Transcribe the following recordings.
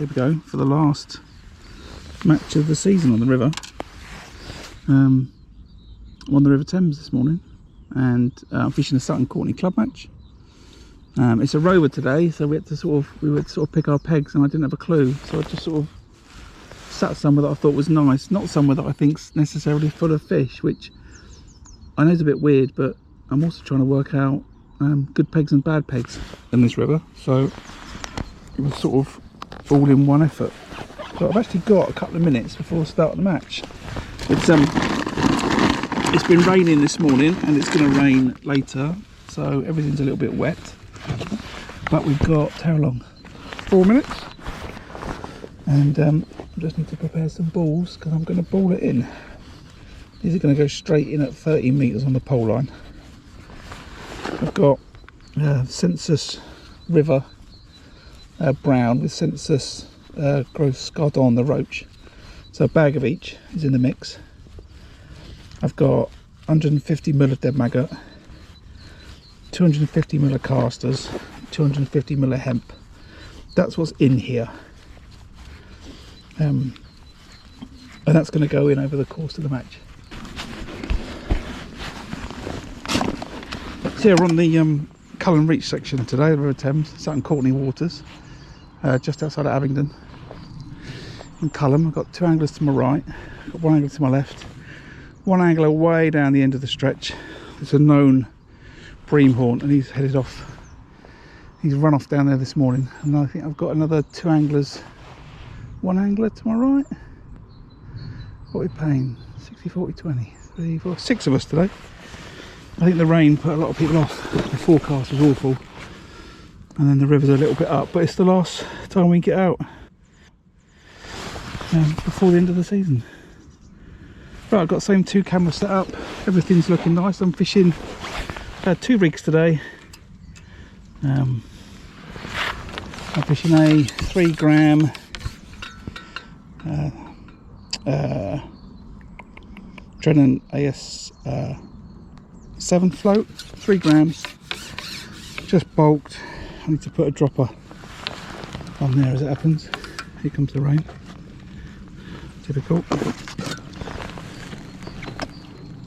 here we go, for the last match of the season on the river. I'm on the River Thames this morning, and I'm fishing a Sutton Courtney club match. It's a rover today, so we had to sort of pick our pegs, and I didn't have a clue, so I just sort of sat somewhere that I thought was nice, not somewhere that I think's necessarily full of fish, which I know is a bit weird, but I'm also trying to work out good pegs and bad pegs in this river, so it was sort of all in one effort. So I've actually got a couple of minutes before the start of the match. It's been raining this morning, and it's going to rain later, so everything's a little bit wet. But we've got how long? 4 minutes, and I just need to prepare some balls because I'm going to ball it in. These are going to go straight in at 30 metres on the pole line. I've got Census River Brown with Census Growth Scardon, the Roach. So a bag of each is in the mix. I've got 150ml of dead maggot, 250ml of casters, 250ml of hemp. That's what's in here. And that's going to go in over the course of the match. So we're on the Cullen Reach section today, the River Thames, Sutton Courtney waters, just outside of Abingdon in Cullen. I've got two anglers to my right, I've got one angler to my left, one angler way down the end of the stretch. It's a known Bream haunt, and he's headed off. He's run off down there this morning, and I think I've got another two anglers, one angler to my right. What are we paying? 60, 40, 20, 3, 4, 6 of us today. I think the rain put a lot of people off. The forecast was awful, and then the river's a little bit up, but it's the last time we get out before the end of the season. Right, I've got the same two cameras set up, everything's looking nice. I'm fishing 2 rigs today. I'm fishing a 3 gram Drennan AS 7 float, 3 grams, just bulked. I need to put a dropper on there as it happens. Here comes the rain. Difficult.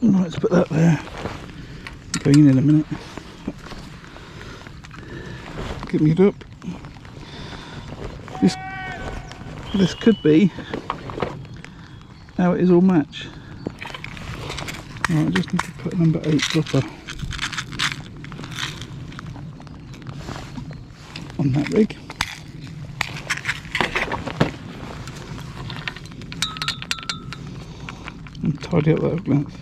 Right, let's put that there. Going in a minute. Get me it up. This could be how it is all match. Right, I just need to put number 8 dropper on that rig. And tidy up that hook length.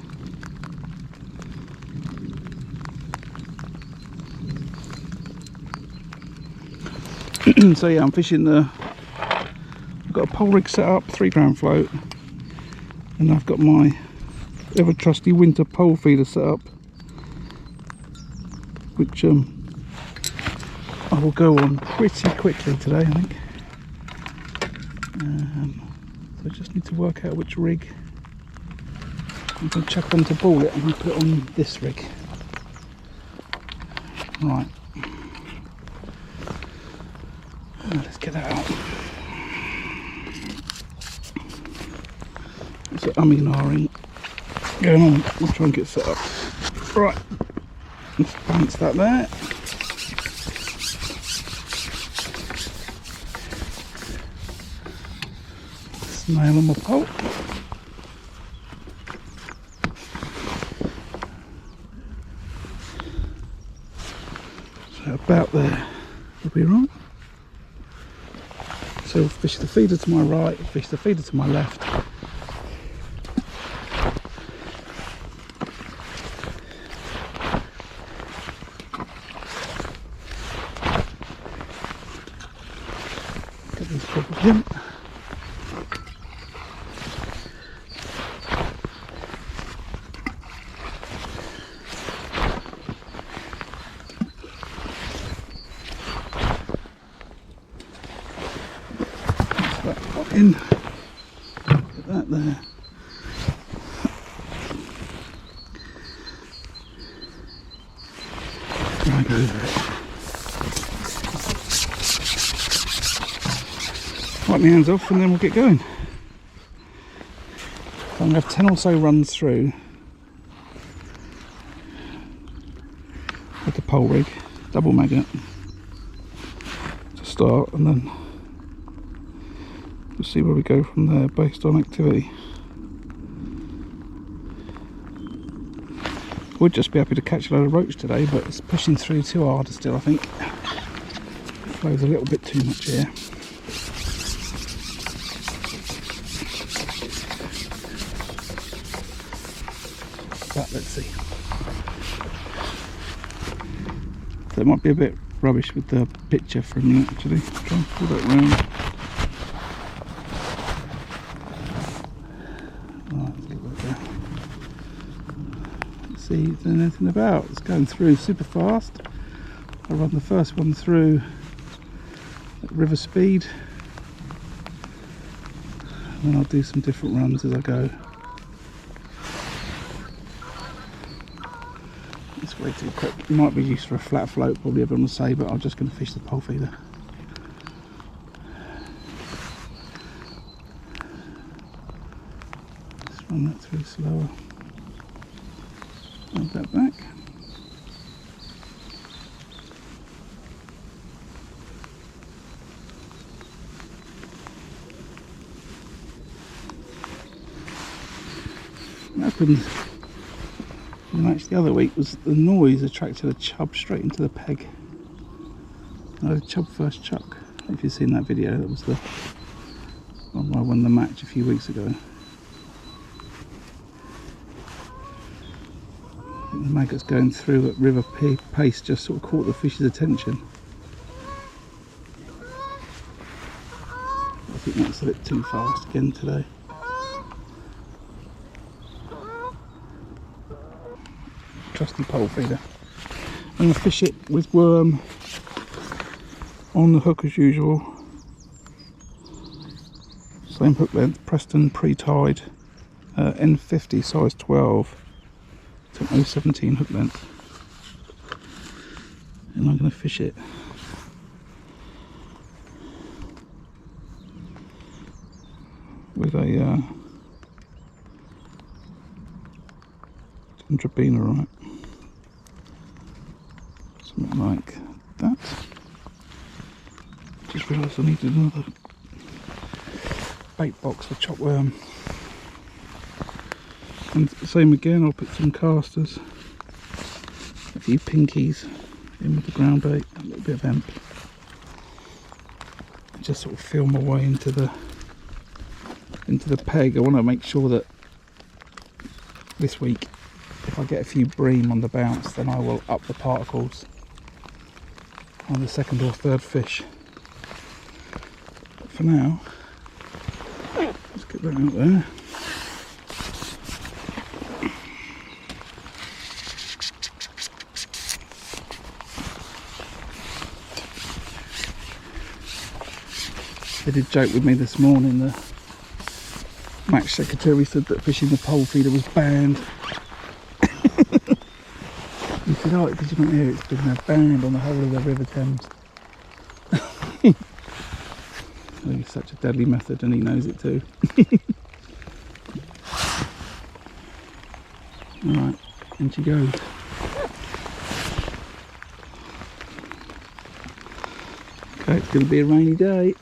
So yeah, I'm fishing I've got a pole rig set up, 3 gram float, and I've got my ever trusty winter pole feeder set up, which I will go on pretty quickly today, I think. So I just need to work out which rig I'm going to chuck on to ball it. I'm going to put it on this rig. Right. Let's get that out. So umming and ahhing going on. I'll try and get set up. Right. Let's balance that there. Snail on my pole. So about there will be right. So we'll fish the feeder to my right, fish the feeder to my left. Get these problems in. In. Put that there. Drag over it. Wipe my hands off and then we'll get going. So I'm going to have 10 or so runs through with the pole rig, double maggot to start, and then we'll see where we go from there based on activity. Would just be happy to catch a load of roach today, but it's pushing through too hard still, I think. It flows a little bit too much here. But let's see. So it might be a bit rubbish with the picture for a minute actually. Try and pull that round. Right, there's a little bit there. Let's see if there's anything about. It's going through super fast. I run the first one through at river speed. And then I'll do some different runs as I go. It's way too quick. It might be used for a flat float, probably everyone will say, but I'm just going to fish the pole feeder. Let's run that through slower. Hold that back. What happened in the match the other week was the noise attracted a chub straight into the peg. I had a chub first chuck. If you've seen that video, that was the one where I won the match a few weeks ago. The maggots going through at river pace just sort of caught the fish's attention. I think that's a bit too fast again today. Trusty pole feeder. I'm going to fish it with worm on the hook as usual. Same hook length, Preston pre-tied, N50 size 12 to 0.17 hook length. And I'm going to fish it with a Bream, right? Something like that. Just realised I needed another bait box for chop worm. And same again, I'll put some casters, a few pinkies in with the ground bait, a little bit of hemp. And just sort of feel my way into the peg. I want to make sure that this week, if I get a few bream on the bounce, then I will up the particles on the second or third fish. But for now, let's get that out there. They did joke with me this morning, the match secretary said that fishing the pole feeder was banned. He said, oh, did you not hear it's been banned on the whole of the River Thames. It's such a deadly method and he knows it too. Alright, in she goes. Okay, it's going to be a rainy day.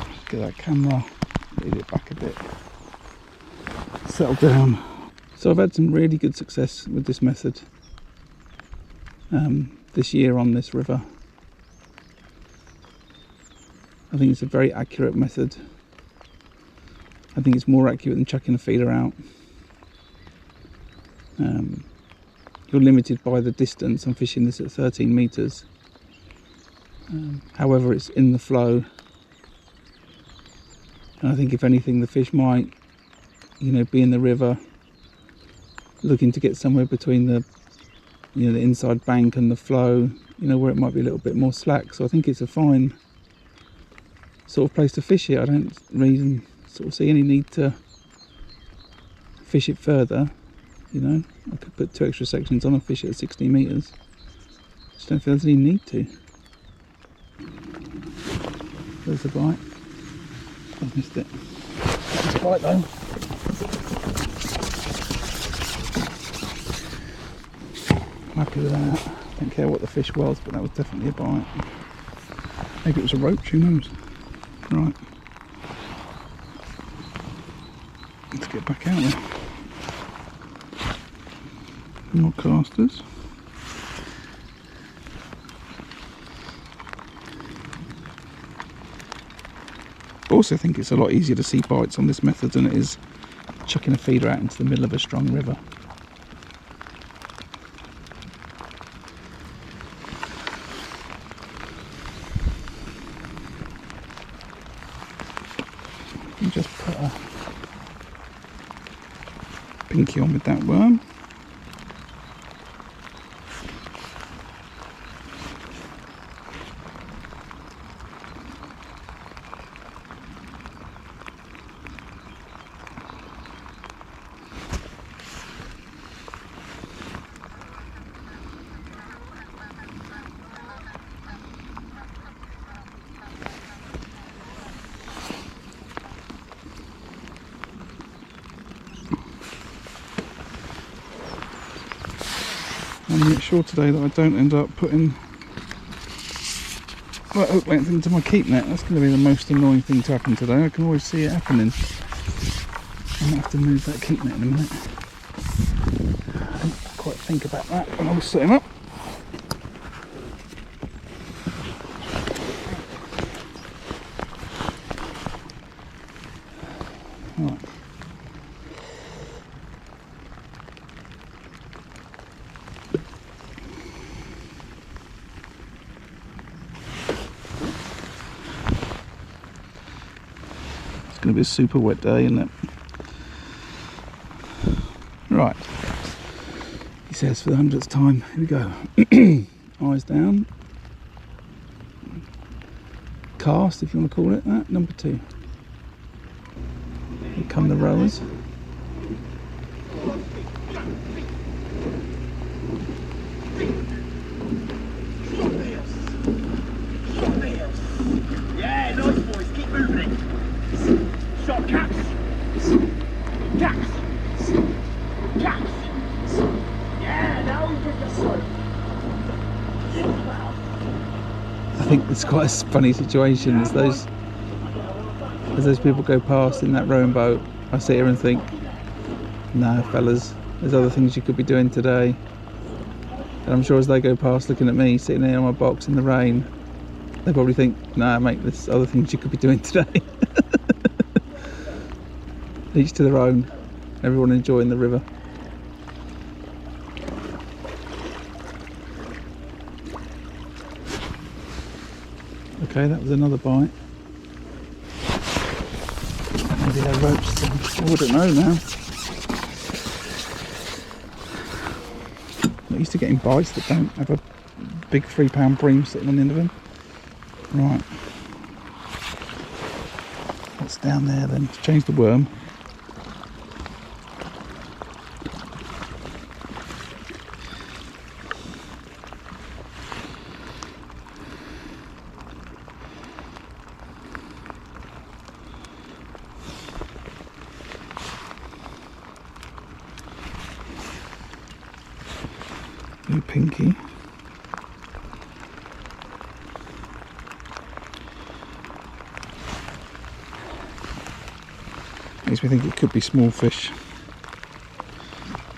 Let's get that camera, leave it back a bit. Settle down. So I've had some really good success with this method this year on this river. I think it's a very accurate method. I think it's more accurate than chucking a feeder out. You're limited by the distance. I'm fishing this at 13 metres. However, it's in the flow. And I think if anything, the fish might, be in the river looking to get somewhere between the the inside bank and the flow, where it might be a little bit more slack. So I think it's a fine sort of place to fish it. I don't really sort of see any need to fish it further. I could put 2 extra sections on and fish it at 60 metres. Just don't think there's any need to. There's a bite. I missed it. That's a bite though. I'm happy with that. Don't care what the fish was, but that was definitely a bite. Maybe it was a roach, who knows? Right. Let's get back out there. More casters. I also think it's a lot easier to see bites on this method than it is chucking a feeder out into the middle of a strong river. You just put a pinky on with that worm. And make sure today that I don't end up putting that hook length into my keep net. That's going to be the most annoying thing to happen today. I can always see it happening. I might have to move that keep net in a minute. I didn't quite think about that when I was setting up. Right. Going to be a super wet day, isn't it? Right, he says for the 100th time. Here we go. Eyes down. Cast, if you want to call it that. Number 2. Here come the rowers. Yeah, nice boys, keep moving. Shot caps. Caps. Caps. Yeah, now we get the slope. I think it's quite a funny situation as those people go past in that rowing boat. I sit here and think, nah fellas, there's other things you could be doing today. And I'm sure as they go past looking at me sitting there on my box in the rain, they probably think, nah mate, there's other things you could be doing today. Each to their own, everyone enjoying the river. Okay, that was another bite. Maybe they're roached them. Oh, I don't know now. I'm used to getting bites that don't have a big £3 bream sitting on the end of them. Right. What's down there then? Let's change the worm. New pinky. Makes me think it could be small fish. The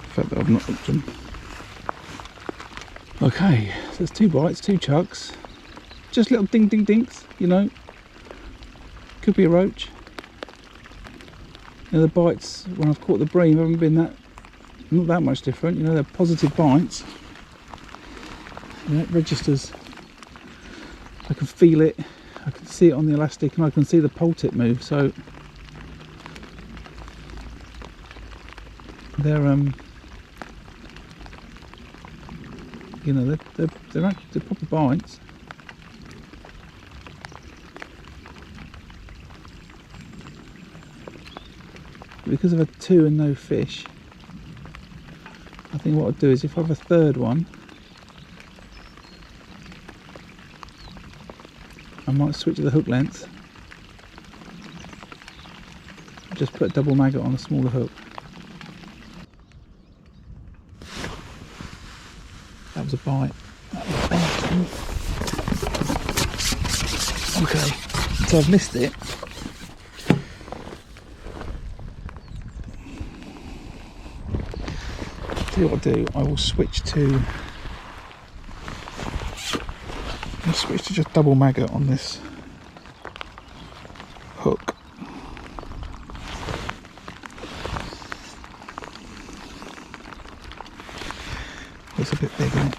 fact that I've not looked at them. Okay, so there's 2 bites, 2 chucks. Just little ding ding dinks, you know. Could be a roach. You know, the bites when I've caught the bream haven't been not that much different. You know, they're positive bites. You know, it registers. I can feel it. I can see it on the elastic, and I can see the pole tip move. So they're you know, they're proper bites. Because of a 2 and no fish, I think what I'll do is if I have a third one, I might switch to the hook length. Just put a double maggot on a smaller hook. That was a bite. That was a bite. Okay, so I've missed it. See what I'll do. I will switch to. I'll switch to just double maggot on this hook. It's a bit big, isn't it?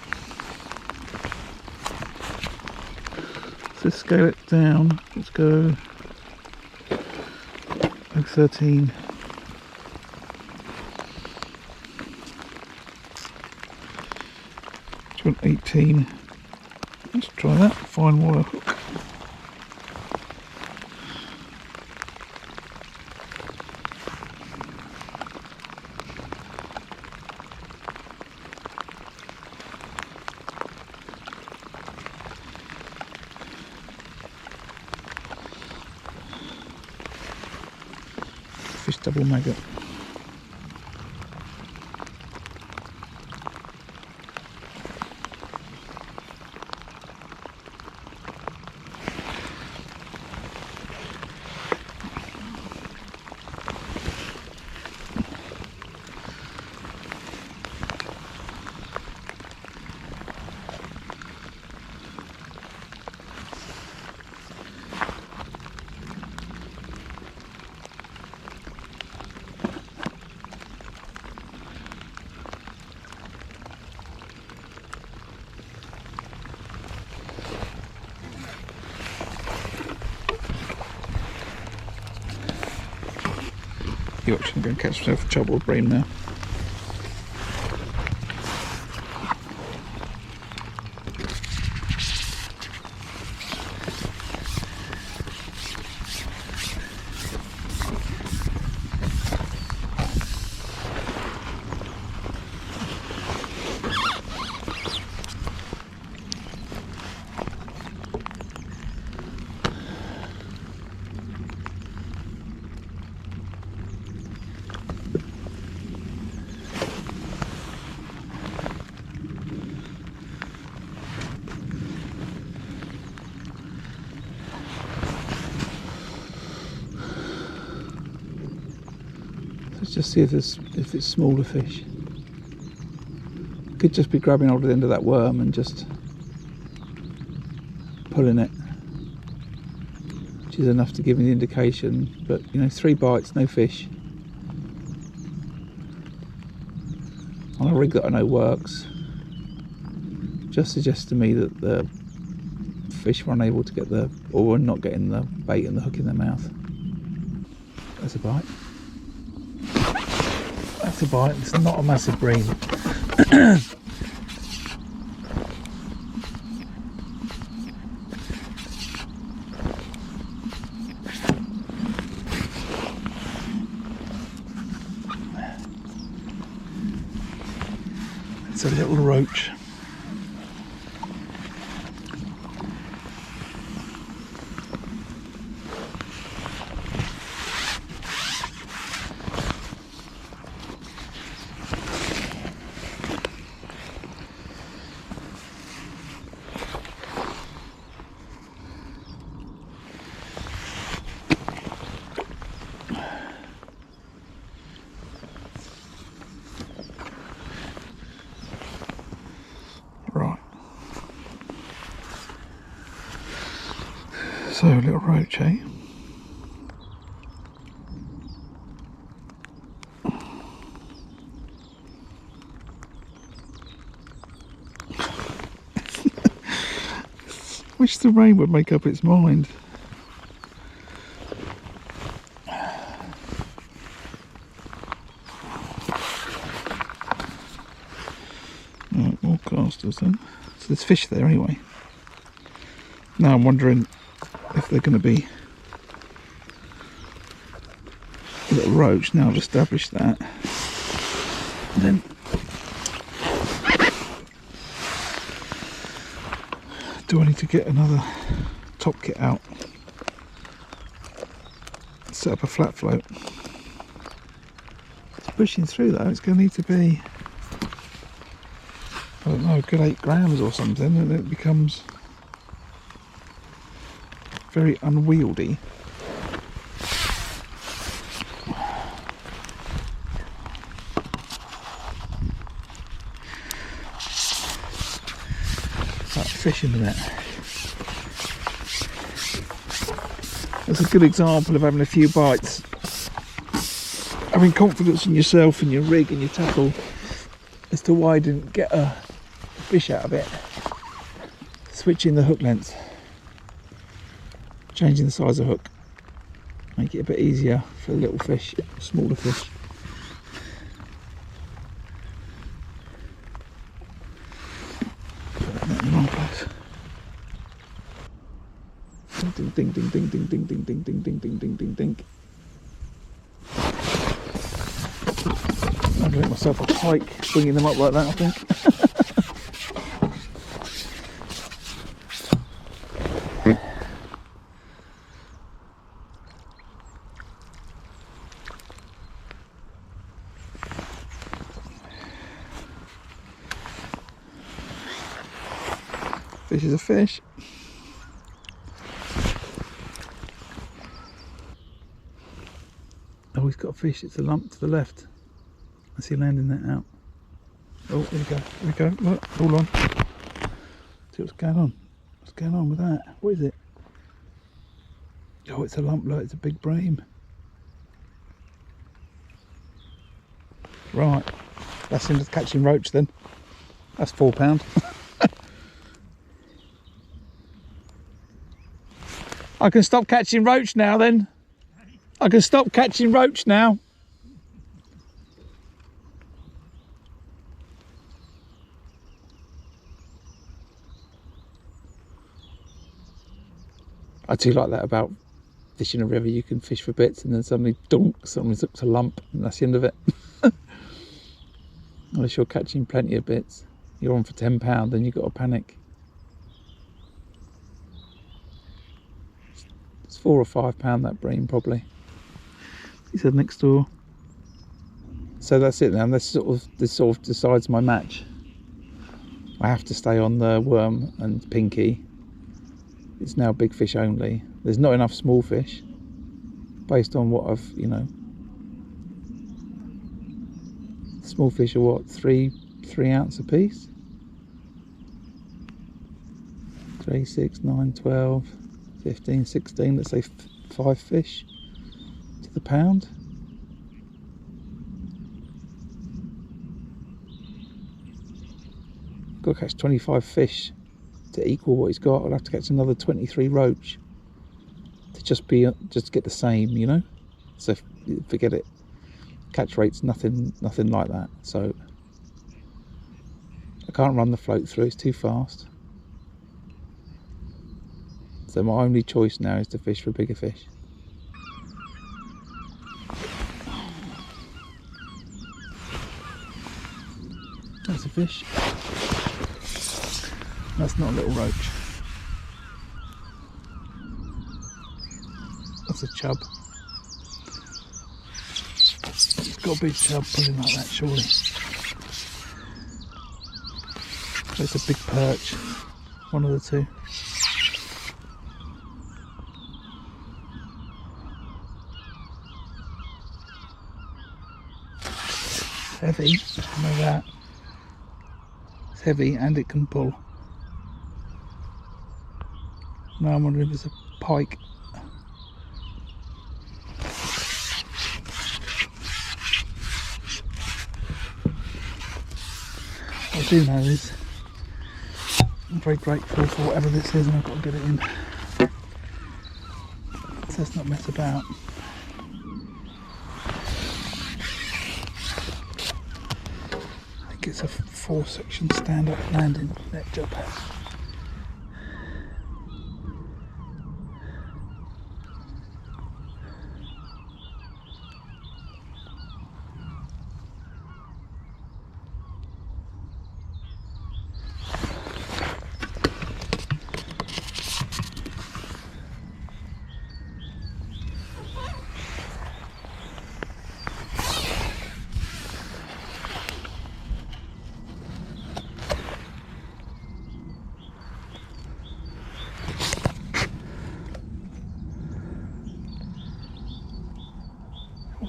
So scale it down. Let's go 13. Do you want 18? Let's try that. Fine wire hook. Fish double maggot. You're actually going to catch myself a Chub or Bream now. Let's just see if it's smaller fish. Could just be grabbing hold of the end of that worm and just pulling it, which is enough to give me the indication. But you know, 3 bites, no fish. On a rig that I know works, just suggests to me that the fish were unable to get or were not getting the bait and the hook in their mouth. That's a bite. That's a bite. It's not a massive bream. It's a little roach. So, a little roach, eh? Wish the rain would make up its mind. Right, more casters then. So there's fish there anyway. Now I'm wondering if they're going to be a little roach. Now I've established that. And then do I need to get another top kit out. Set up a flat float. It's pushing through though. It's going to need to be, I don't know, a good 8 grams or something, and it becomes very unwieldy. Fish in the net. That's a good example of having a few bites, having confidence in yourself and your rig and your tackle as to why I didn't get a fish out of it. Switching the hook length, changing the size of hook, make it a bit easier for little fish, smaller fish. Ding ding ding ding ding ding ding ding ding ding ding ding ding ding. I'm doing myself a pike, bringing them up like that, I think. Fish is a fish. Oh, he's got a fish. It's a lump to the left. I see landing that out. Oh, here we go. Here we go. Look, hold on. See what's going on. What's going on with that? What is it? Oh, it's a lump. Look, it's a big bream. Right. That's him catching roach then. That's £4. I can stop catching roach now then. I can stop catching roach now. I do like that about fishing a river. You can fish for bits and then suddenly dunk, something's up to lump and that's the end of it. Unless you're catching plenty of bits. You're on for £10 then you've got to panic. It's £4 or £5 that bream probably. He said next door. So that's it now. This sort of decides my match. I have to stay on the worm and pinky. It's now big fish only. There's not enough small fish based on what I've, you know. Small fish are what, 3 ounce a piece? 3, 6, 9, 12, 15, 16, let's say 5 fish to the pound. Got to catch 25 fish to equal what he's got. I'll have to catch another 23 roach to just get the same, you know. So forget it. Catch rate's nothing like that. So I can't run the float through. It's too fast. So my only choice now is to fish for bigger fish. That's a fish. That's not a little roach. That's a chub. It's got a big chub pulling like that, surely. It's a big perch. One of the two. Heavy, I know that. It's heavy and it can pull. Now I'm wondering if it's a pike. What I do know is I'm very grateful for whatever this is and I've got to get it in. So let's not mess about. I think it's a 4-section stand-up landing net job.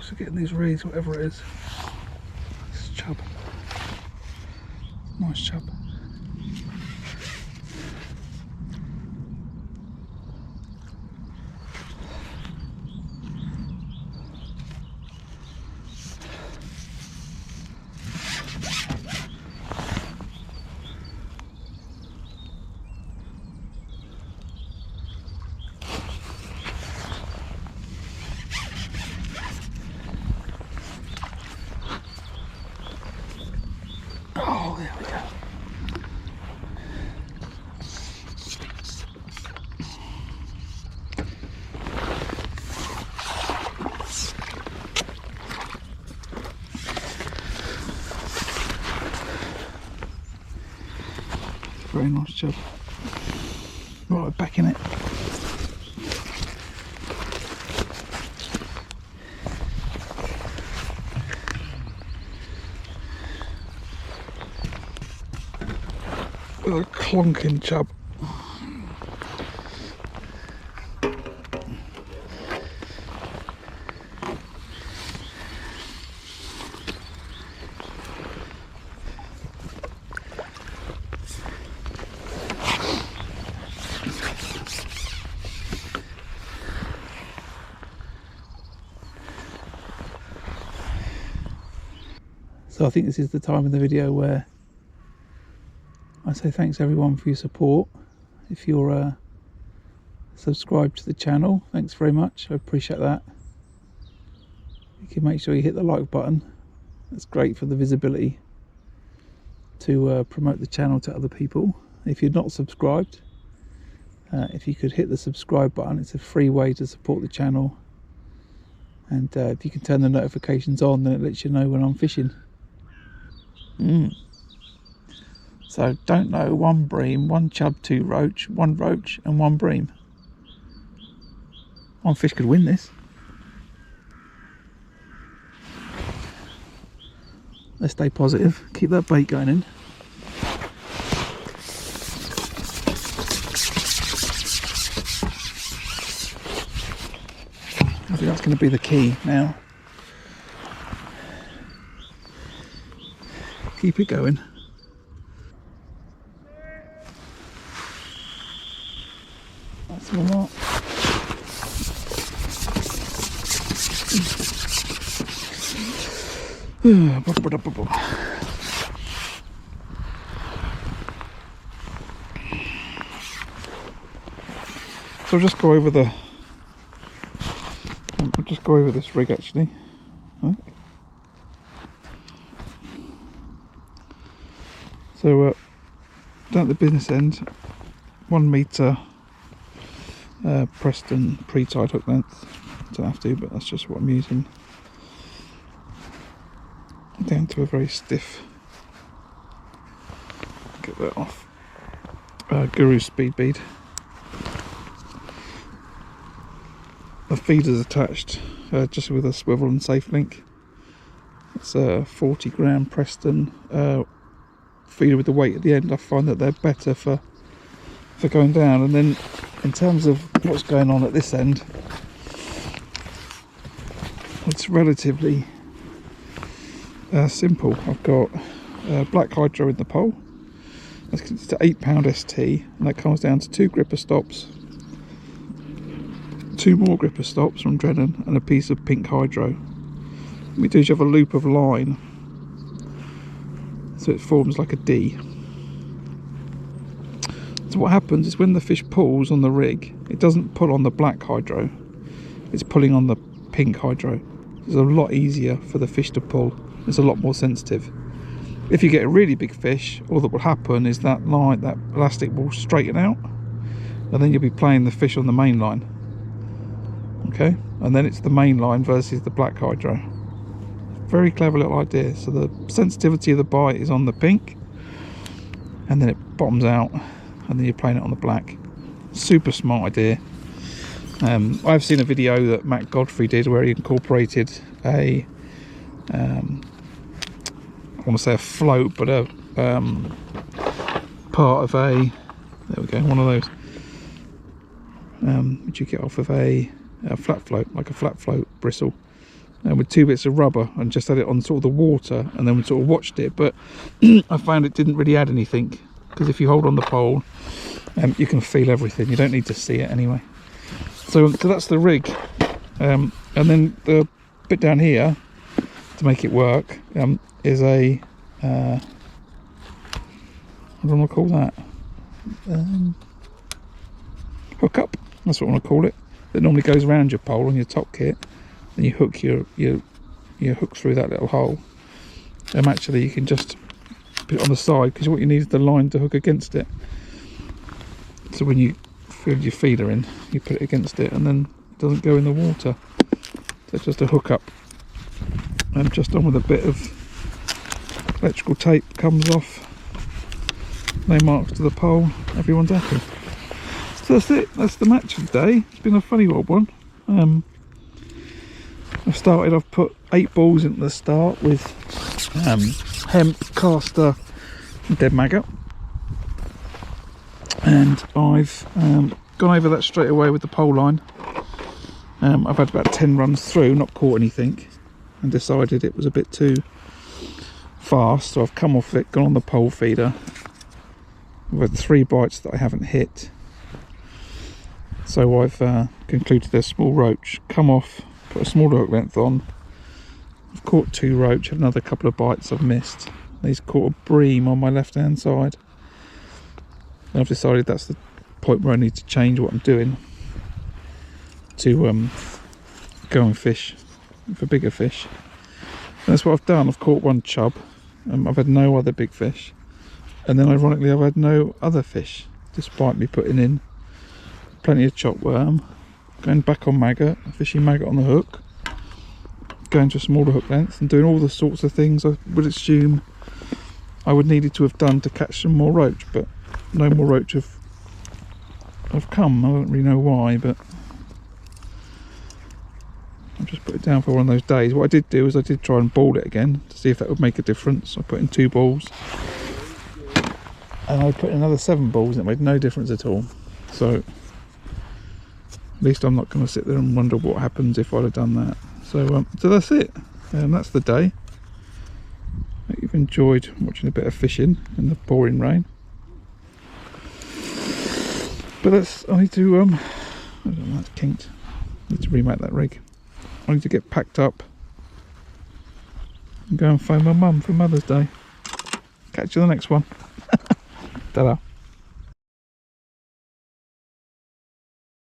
close to getting these reeds, whatever it is. It's chub. Nice chub. Oh, there we go. Very nice chub. Right, back in it. With a clonking chub. So I think this is the time in the video where I say thanks everyone for your support. If you're subscribed to the channel, thanks very much, I appreciate that. You can make sure you hit the like button, that's great for the visibility to promote the channel to other people. If you're not subscribed, if you could hit the subscribe button, it's a free way to support the channel, and if you can turn the notifications on, then it lets you know when I'm fishing. So don't know, 1 bream, 1 chub, 2 roach, 1 roach and 1 bream. One fish could win this. Let's stay positive, keep that bait going in. I think that's going to be the key now. Keep it going. That's all right. So I'll just go over this rig actually. So down at the business end, 1 metre Preston pre-tied hook length. Don't have to, but that's just what I'm using. Down to a very stiff, get that off, Guru speed bead. The feeder's attached just with a swivel and safe link. It's a 40 gram Preston feeder with the weight at the end. I find that they're better for going down. And then in terms of what's going on at this end, it's relatively simple. I've got black hydro in the pole. It's to 8 pound ST, and that comes down to 2 gripper stops, 2 more gripper stops from Drennan, and a piece of pink hydro. What we do is you have a loop of line, so it forms like a D. So what happens is when the fish pulls on the rig, it doesn't pull on the black hydro, it's pulling on the pink hydro. It's a lot easier for the fish to pull. It's a lot more sensitive. If you get a really big fish, all that will happen is that line, that elastic will straighten out, and then you'll be playing the fish on the main line. Okay, and then it's the main line versus the black hydro. Very clever little idea. So the sensitivity of the bite is on the pink, and then it bottoms out, and then you're playing it on the black. Super smart idea. I've seen a video that Matt Godfrey did where he incorporated a I want to say a float, but a part of a, there we go, one of those which you get off of a flat float, like a flat float bristle, with 2 bits of rubber and just had it on sort of the water, and then we sort of watched it, but I found it didn't really add anything, because if you hold on the pole you can feel everything. You don't need to see it anyway. So that's the rig, and then the bit down here to make it work is a what do I want to call that, hook up, that's what I want to call it, that normally goes around your pole on your top kit, and you hook your hook through that little hole. Actually you can just put it on the side, because what you need is the line to hook against it, so when you fill your feeder in you put it against it and then it doesn't go in the water. So it's just a hook up, and just on with a bit of electrical tape, comes off, no marks to the pole, everyone's happy. So that's it, that's the match of the day. It's been a funny old one. I've put 8 balls into the start with hemp, caster and dead maggot, and I've gone over that straight away with the pole line. I've had about 10 runs through, not caught anything, and decided it was a bit too fast, so I've come off it, gone on the pole feeder. I've had 3 bites that I haven't hit, so I've concluded they're small roach. Come off, put a smaller hook length on. I've caught 2 roach, had another couple of bites I've missed. He's caught a bream on my left hand side, and I've decided that's the point where I need to change what I'm doing to go and fish for bigger fish. And that's what I've done. I've caught 1 chub, I've had no other big fish, and then ironically I've had no other fish, despite me putting in plenty of chop worm, going back on maggot, fishing maggot on the hook, going to a smaller hook length, and doing all the sorts of things I would assume I would needed to have done to catch some more roach, but no more roach have come. I don't really know why, but I'll just put it down for one of those days. What I did do is I did try and ball it again to see if that would make a difference. I put in 2 balls and I put in another 7 balls and it made no difference at all. So at least I'm not going to sit there and wonder what happens if I'd have done that. So that's it. That's the day. I hope you've enjoyed watching a bit of fishing in the pouring rain. But I need to I don't know, that's kinked. I need to remake that rig. I need to get packed up and go and phone my mum for Mother's Day. Catch you in the next one. Ta-da.